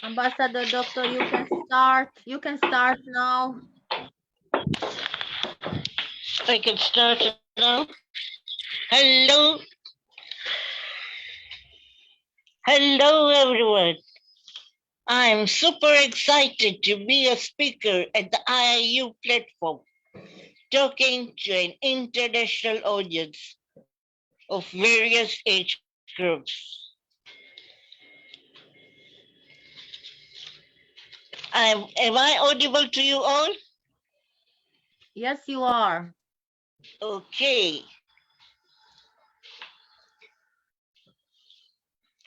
Ambassador Doctor, you can start. You can start now. I can start now. Hello. Hello, everyone. I'm super excited to be a speaker at the IIU platform, talking to an international audience of various age groups. Am I audible to you all? Yes, you are. Okay.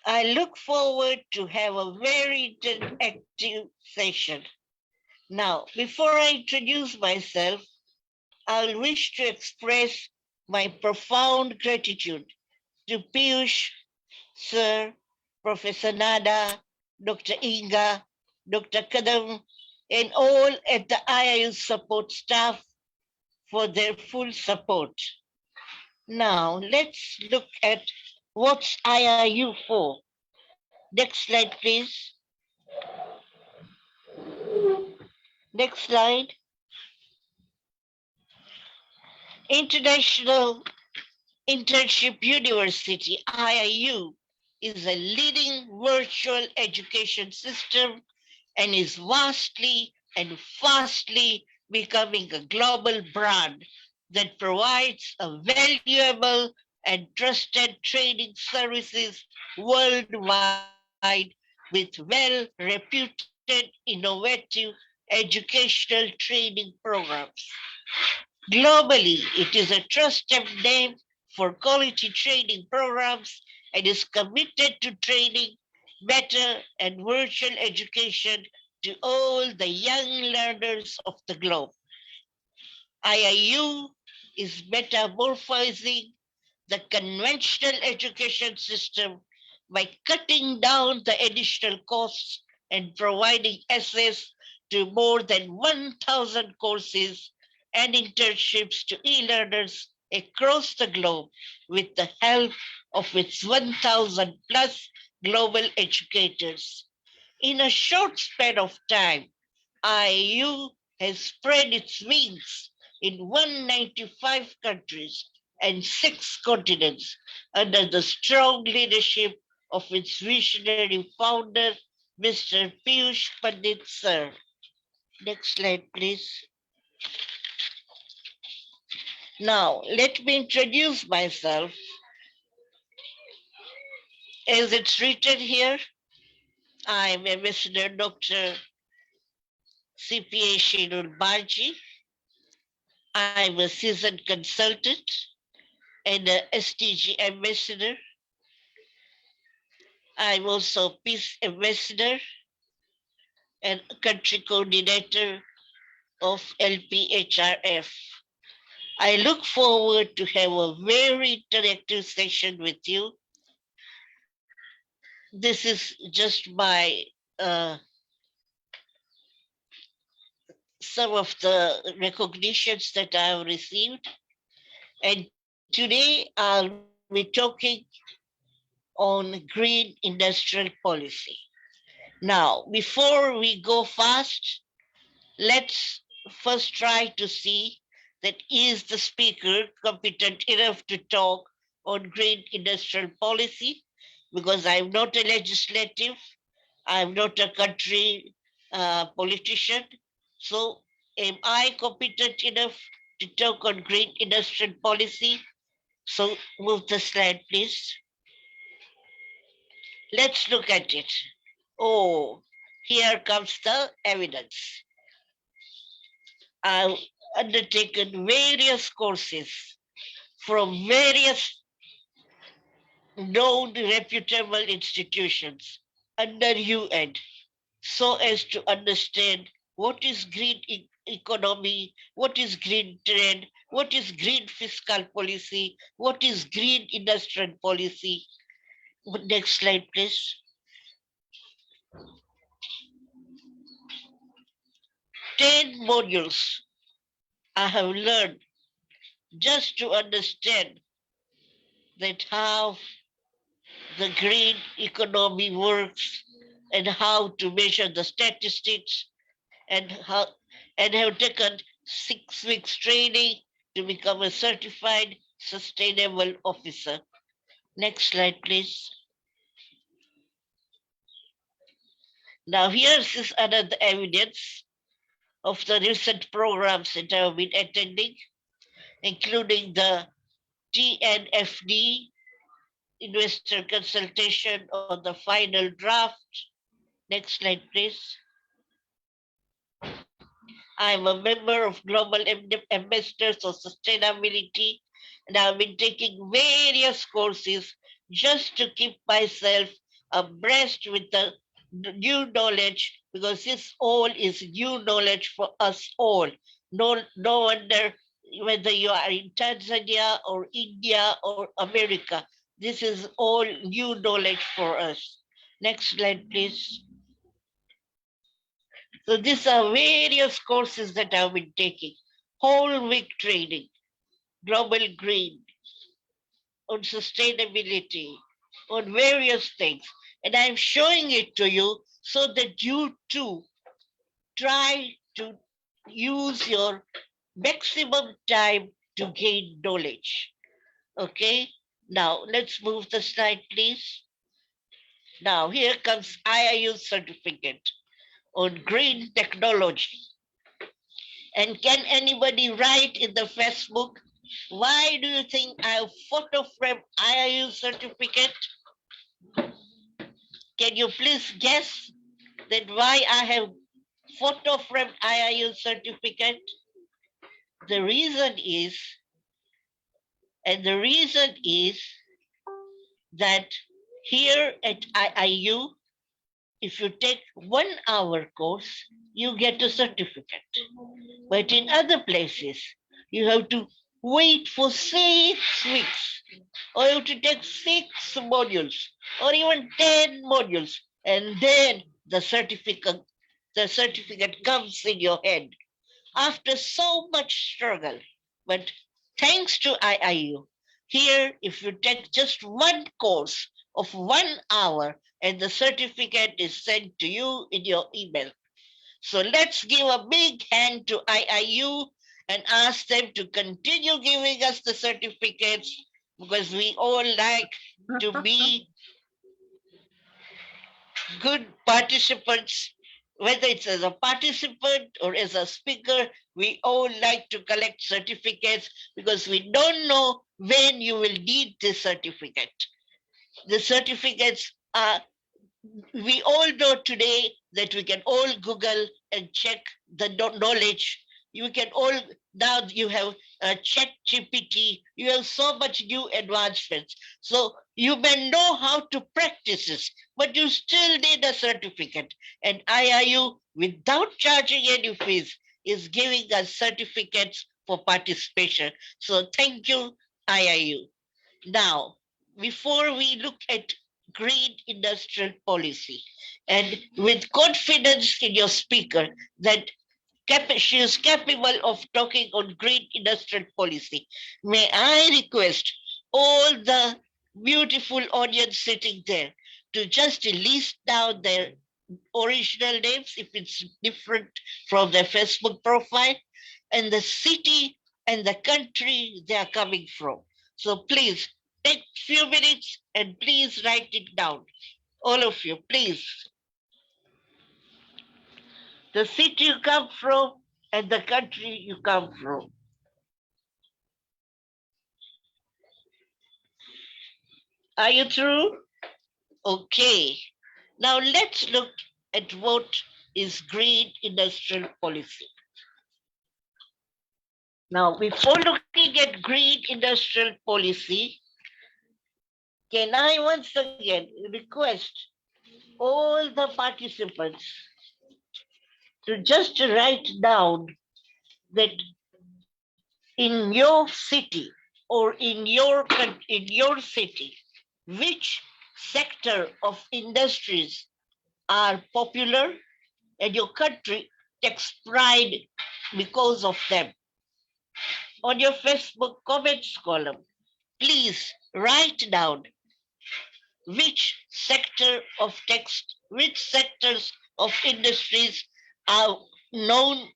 I look forward to have a very interactive session. Now, before I introduce myself, I wish to express my profound gratitude to Piyush, Sir, Professor Nada, Dr. Inga, Dr. Kadam, and all at the IIU support staff for their full support. Now, let's look at what's IIU for. Next slide, please. Next slide. International Internship University, IIU, is a leading virtual education system and is vastly and fastly becoming a global brand that provides a valuable and trusted training services worldwide with well-reputed, innovative educational training programs. Globally, it is a trusted name for quality training programs and is committed to training better and virtual education to all the young learners of the globe. IIU is metamorphosing the conventional education system by cutting down the additional costs and providing access to more than 1,000 courses and internships to e-learners across the globe with the help of its 1,000 plus global educators. In a short span of time, IU has spread its wings in 195 countries and 6 continents under the strong leadership of its visionary founder, Mr. Piyush Pandit Sir. Next slide, please. Now, let me introduce myself. As it's written here, I'm Ambassador Dr. CPA Shainul Bhanji. I'm a seasoned consultant and a SDG ambassador. I'm also Peace Ambassador and country coordinator of LPHRF. I look forward to have a very interactive session with you. This is just my some of the recognitions that I have received. And today I'll be talking on green industrial policy. Now, before we go fast, let's first try to see that is the speaker competent enough to talk on green industrial policy, because I'm not a legislative, I'm not a country politician. So am I competent enough to talk on green industrial policy? So move the slide, please. Let's look at it. Oh, here comes the evidence. I've undertaken various courses from various known reputable institutions under UN so as to understand what is green economy, what is green trade, what is green fiscal policy, what is green industrial policy. Next slide, please. 10 modules I have learned just to understand that how the green economy works and how to measure the statistics, and have taken 6 weeks training to become a certified sustainable officer. Next slide, please. Now, here's is another evidence of the recent programs that I have been attending, including the TNFD investor consultation on the final draft. Next slide, please. I'm a member of Global Ambassadors for Sustainability, and I've been taking various courses just to keep myself abreast with the new knowledge, because this all is new knowledge for us all. No wonder whether you are in Tanzania or India or America, this is all new knowledge for us. Next slide, please. So these are various courses that I've been taking. Whole week training, global green, on sustainability, on various things. And I'm showing it to you so that you too try to use your maximum time to gain knowledge. Okay, now let's move the slide, please. Now here comes IIU certificate on green technology. And can anybody write in the Facebook, why do you think I have photo frame IIU certificate? Can you please guess that why I have photo frame IIU certificate? The reason is that here at IIU, if you take 1 hour course, you get a certificate. But in other places, you have to wait for 6 weeks, or you have to take 6 modules, or even 10 modules, and then the certificate comes in your hand after so much struggle. But thanks to IIU, here, if you take just one course of 1 hour, and the certificate is sent to you in your email. So let's give a big hand to IIU and ask them to continue giving us the certificates, because we all like to be good participants, whether it's as a participant or as a speaker. We all like to collect certificates because we don't know when you will need this certificate. The certificates are, we all know today that we can all Google and check the knowledge. You can all, now you have chat GPT, you have so much new advancements. So you may know how to practice this, but you still need a certificate. And IIU, without charging any fees, is giving us certificates for participation. So thank you, IIU. Now, before we look at green industrial policy, and with confidence in your speaker that she is capable of talking on green industrial policy, may I request all the beautiful audience sitting there to just list down their original names if it's different from their Facebook profile, and the city and the country they are coming from. So please take few minutes and please write it down. All of you, please. The city you come from and the country you come from. Are you through? Okay. Now let's look at what is green industrial policy. Now, before looking at green industrial policy, can I once again request all the participants to just write down that in your city or in your city, which sector of industries are popular and your country takes pride because of them. On your Facebook comments column, please write down which which sectors of industries are known,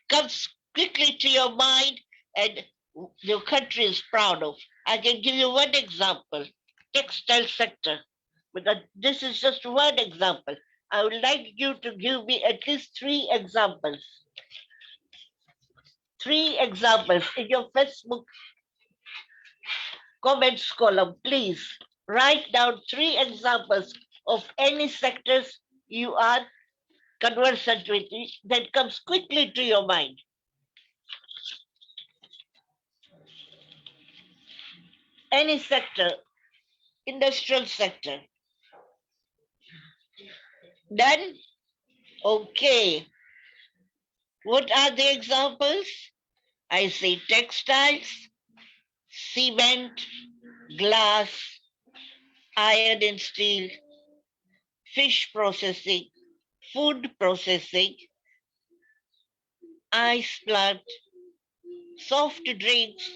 comes quickly to your mind and your country is proud of. I can give you one example, textile sector. But this is just one example. I would like you to give me at least three examples. Three examples in your Facebook comments column, please. Write down three examples of any sectors you are conversant with that comes quickly to your mind. Any sector, industrial sector. Done? Okay. What are the examples? I say textiles, cement, glass, iron and steel, fish processing, food processing, ice plant, soft drinks,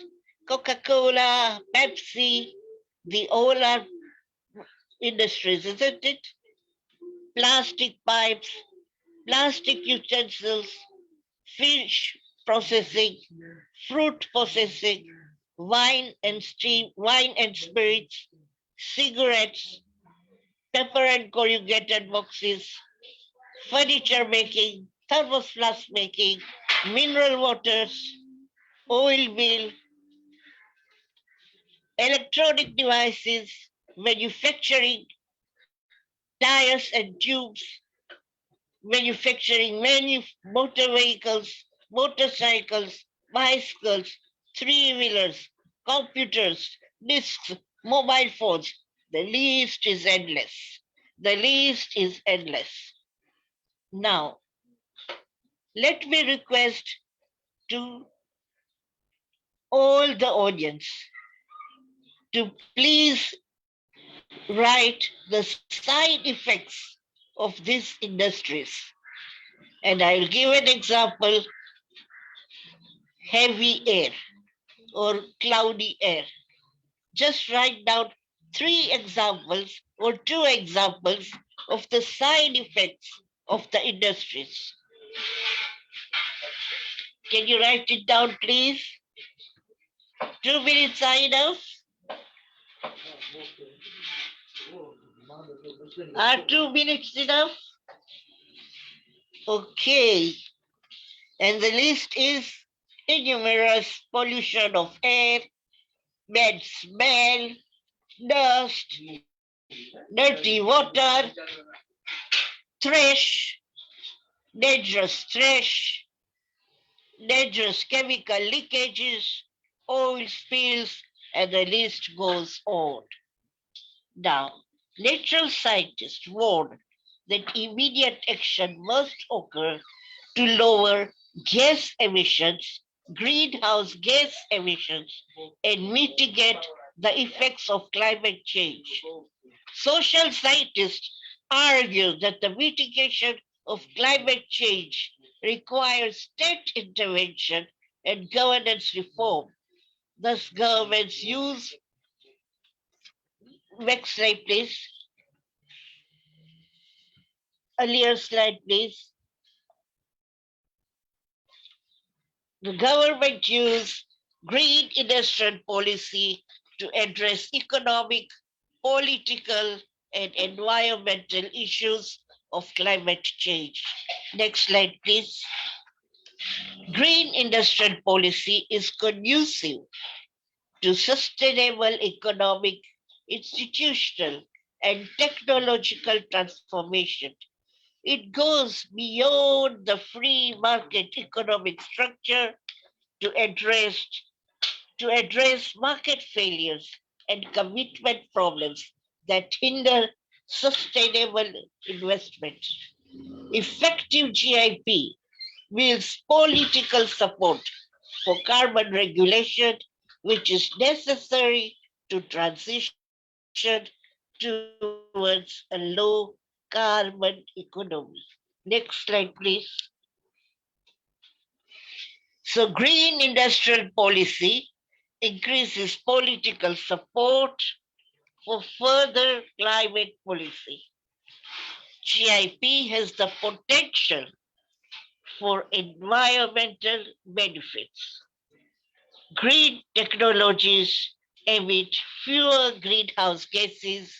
Coca-Cola, Pepsi, the all are industries, isn't it? Plastic pipes, plastic utensils, fish processing, fruit processing, wine and spirits, cigarettes, pepper and corrugated boxes, furniture making, thermos flask making, mineral waters, oil mill, electronic devices, manufacturing, tires and tubes, manufacturing motor vehicles, motorcycles, bicycles, three-wheelers, computers, discs, mobile phones. The list is endless. The list is endless. Now, let me request to all the audience to please write the side effects of these industries. And I'll give an example, heavy air or cloudy air. Just write down three examples or two examples of the side effects of the industries. Can you write it down, please? 2 minutes are enough? Are 2 minutes enough? Okay. And the list is innumerous pollution of air, bad smell, dust, dirty water, trash, dangerous trash, dangerous chemical leakages, oil spills, and the list goes on. Now, natural scientists warn that immediate action must occur to lower gas emissions, greenhouse gas emissions, and mitigate the effects of climate change. Social scientists argue that the mitigation of climate change requires state intervention and governance reform. Thus, governments use, next slide, please. Earlier slide, please. The government use green industrial policy to address economic, political, and environmental issues of climate change. Next slide, please. Green industrial policy is conducive to sustainable economic, institutional, and technological transformation. It goes beyond the free market economic structure to address market failures and commitment problems that hinder sustainable investment. Effective GIP means political support for carbon regulation, which is necessary to transition towards a low carbon economy. Next slide, please. So, green industrial policy increases political support for further climate policy. GIP has the potential for environmental benefits. Green technologies emit fewer greenhouse gases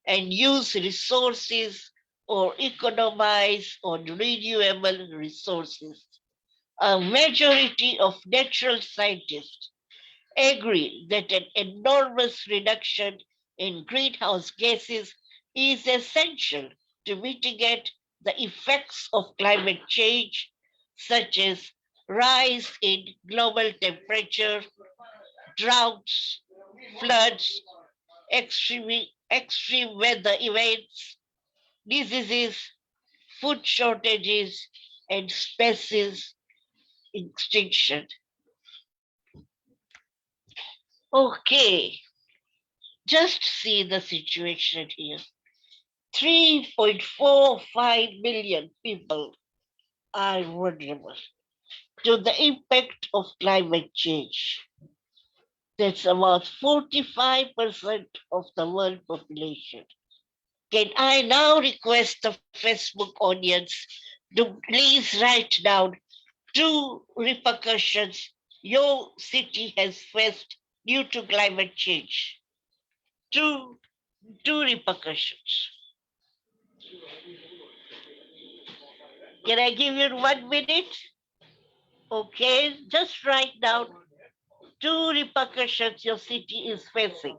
and use resources or economize on renewable resources. A majority of natural scientists agree that an enormous reduction in greenhouse gases is essential to mitigate the effects of climate change, such as rise in global temperature, droughts, floods, extreme weather events, diseases, food shortages, and species extinction. Okay, just see the situation here. 3.45 million people are vulnerable to the impact of climate change. That's about 45% of the world population. Can I now request the Facebook audience to please write down two repercussions your city has faced due to climate change? Two, two repercussions. Can I give you 1 minute? Okay, just write down two repercussions your city is facing.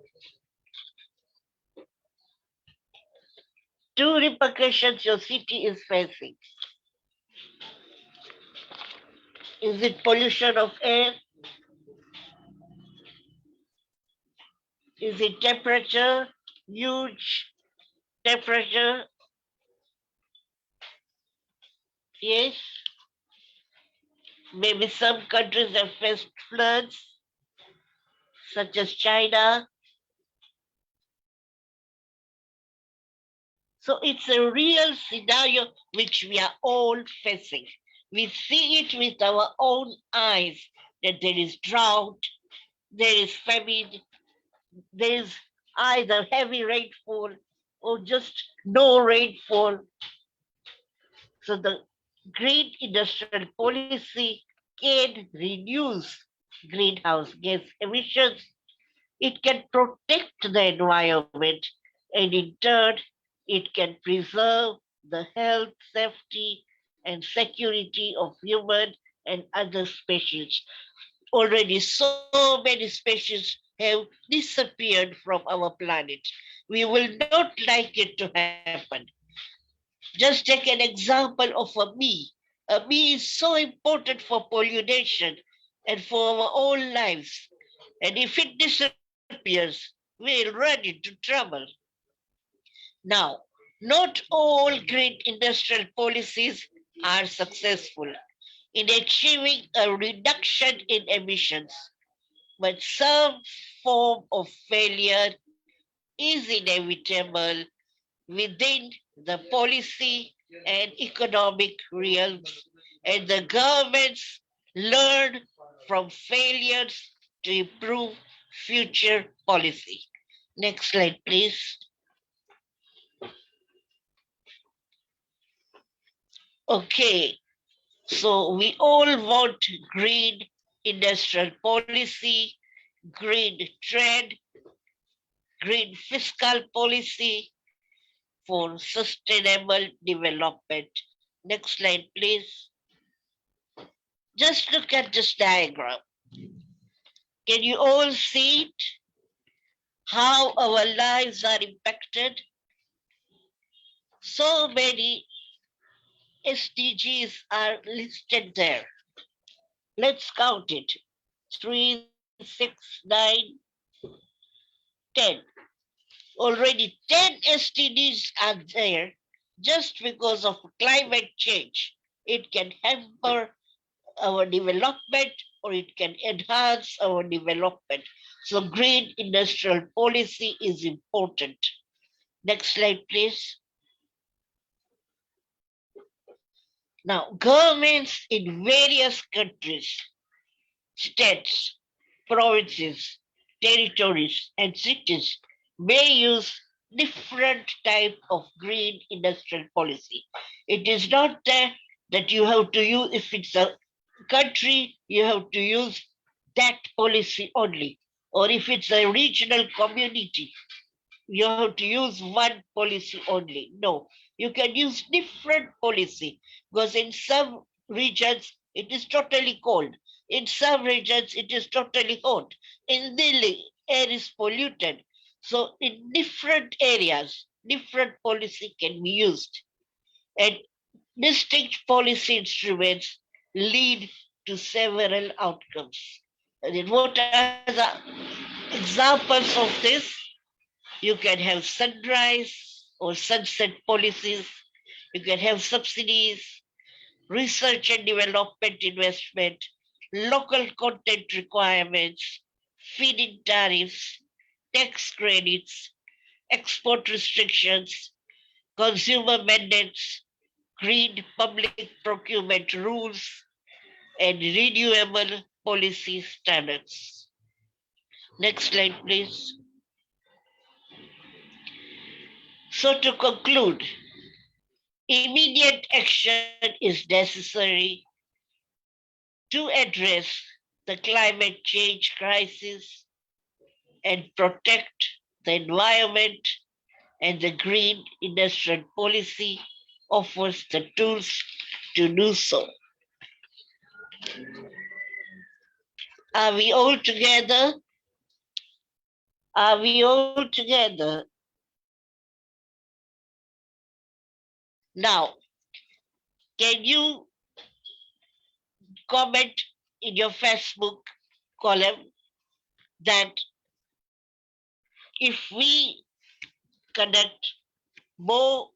Two repercussions your city is facing. Is it pollution of air? Is it temperature? Huge temperature? Yes. Maybe some countries have faced floods, such as China. So it's a real scenario which we are all facing. We see it with our own eyes that there is drought, there is famine, there is either heavy rainfall or just no rainfall. So the green industrial policy can reduce greenhouse gas emissions. It can protect the environment, and in turn, it can preserve the health, safety, and security of human and other species. Already, so many species have disappeared from our planet. We will not like it to happen. Just take an example of a bee. A bee is so important for pollination and for our own lives. And if it disappears, we'll run into trouble. Now, not all green industrial policies are successful in achieving a reduction in emissions, but some form of failure is inevitable within the policy and economic realms, and the governments learn from failures to improve future policy. Next slide, please. Okay, so we all want green industrial policy, green trade, green fiscal policy for sustainable development. Next slide, please. Just look at this diagram. Can you all see it? How our lives are impacted? So many SDGs are listed there. Let's count it. 3, 6, 9, 10. Already 10 SDGs are there just because of climate change. It can hamper our development or it can enhance our development. So green industrial policy is important. Next slide, please. Now, governments in various countries, states, provinces, territories, and cities may use different type of green industrial policy. It is not that you have to use, if it's a country, you have to use that policy only. Or if it's a regional community, you have to use one policy only. No, you can use different policy because in some regions it is totally cold. In some regions it is totally hot. In Delhi, air is polluted. So in different areas, different policy can be used. And distinct policy instruments lead to several outcomes. And then what are the examples of this? You can have sunrise or sunset policies. You can have subsidies, research and development investment, local content requirements, feed-in tariffs, tax credits, export restrictions, consumer mandates, green public procurement rules, and renewable policy standards. Next slide, please. So, to conclude, immediate action is necessary to address the climate change crisis and protect the environment, and the green industrial policy offers the tools to do so. Are we all together? Are we all together? Now, can you comment in your Facebook column that if we conduct more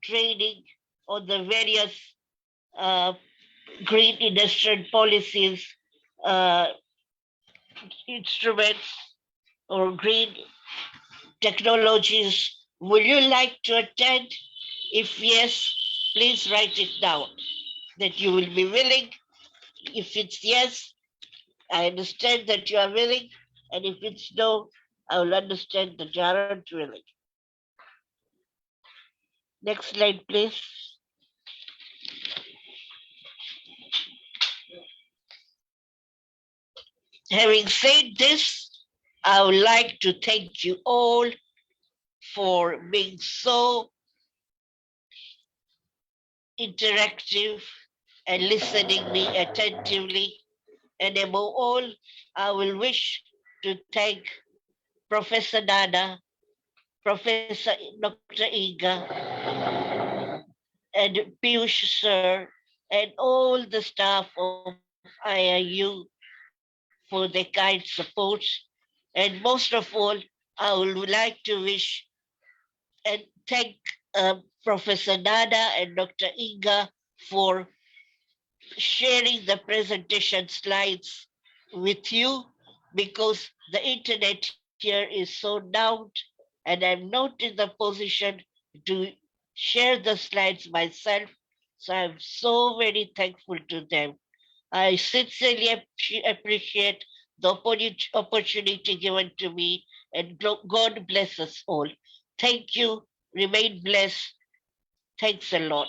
training on the various uh, green industrial policies, uh, instruments, or green technologies, will you like to attend? If yes, please write it down that you will be willing. If it's yes, I understand that you are willing. And if it's no, I will understand that you aren't willing. Next slide, please. Having said this, I would like to thank you all for being so interactive and listening me attentively. And above all, I will wish to thank Professor Nana, Professor Dr. Iga, and Piyush Sir, and all the staff of IIU for their kind support. And most of all, I would like to wish and thank Professor Nana and Dr. Inga for sharing the presentation slides with you, because the internet here is so down and I'm not in the position to share the slides myself. So I'm so very thankful to them. I sincerely appreciate the opportunity given to me, and God bless us all. Thank you. Remain blessed. Thanks a lot.